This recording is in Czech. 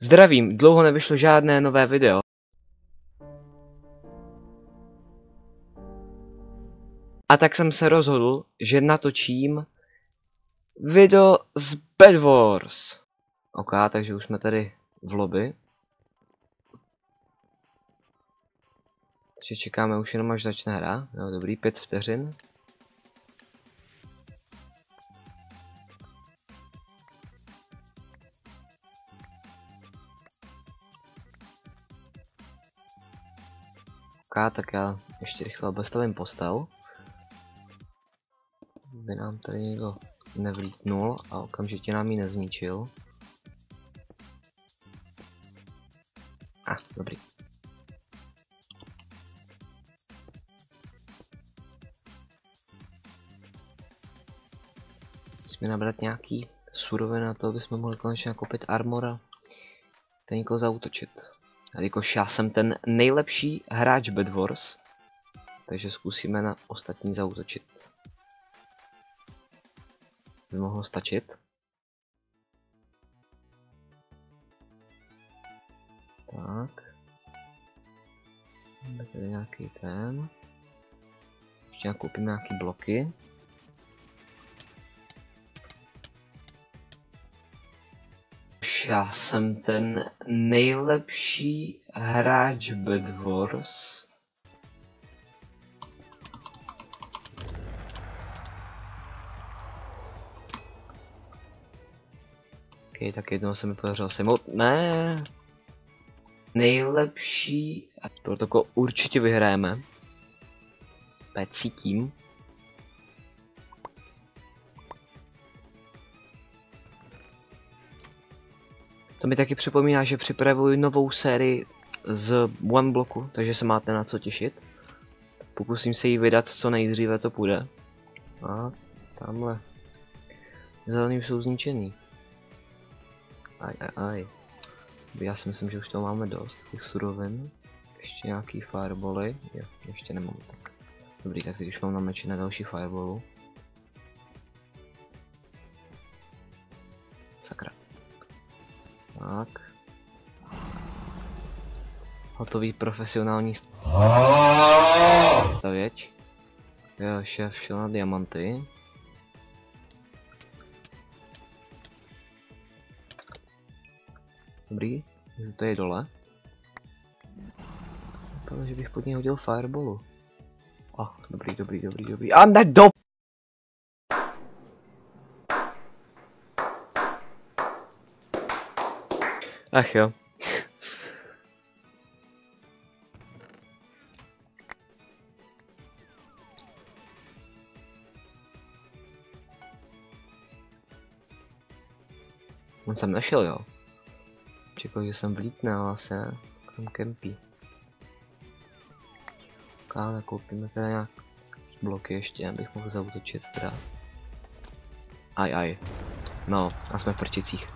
Zdravím, dlouho nevyšlo žádné nové video. A tak jsem se rozhodl, že natočím video z Bed Wars. OK, takže už jsme tady v lobby. Takže čekáme už jenom až začne hra. Jo, dobrý, 5 vteřin. OK, tak já ještě rychle obestavím postel. By nám tady někdo nevlítnul a okamžitě nám ji nezničil. Dobrý. Musíme nabrat nějaký suroviny na to, aby jsme mohli konečně nakupit armora. Ten někoho zaútočit. A jakož já jsem ten nejlepší hráč Bed Wars, takže zkusíme na ostatní zaútočit. By mohlo stačit. Tak. Tady nějaký ten. Ještě nakoupíme nějaký bloky. Já jsem ten nejlepší hráč Bed Wars. OK, tak jednou se mi podařilo sejmout. Ne. Nejlepší. A protokol určitě vyhrajeme. Cítím. To mi taky připomíná, že připravuji novou sérii z One Blocku, takže se máte na co těšit. Pokusím se jí vydat, co nejdříve to půjde. A tamhle. Zelený jsou zničený. Aj. Já si myslím, že už toho máme dost, těch surovin. Ještě nějaký firebally. Jo, ještě nemám tak. Dobrý, tak když mám na meči na další fireballu. Sakra. Tak. Hotový profesionální stavěč. Jo, šéf šel na diamanty. Dobrý, to je dole. Vypadá, že bych pod něj hodil fireballu. Dobrý. A ne do... Ach jo. On jsem nešel, jo. Čekal, že jsem vlítne, ale asi ne. Tam kempí. Kále, koupíme teda nějaký bloky ještě, abych mohl zaútočit teda. Aj. No, a jsme v prčicích.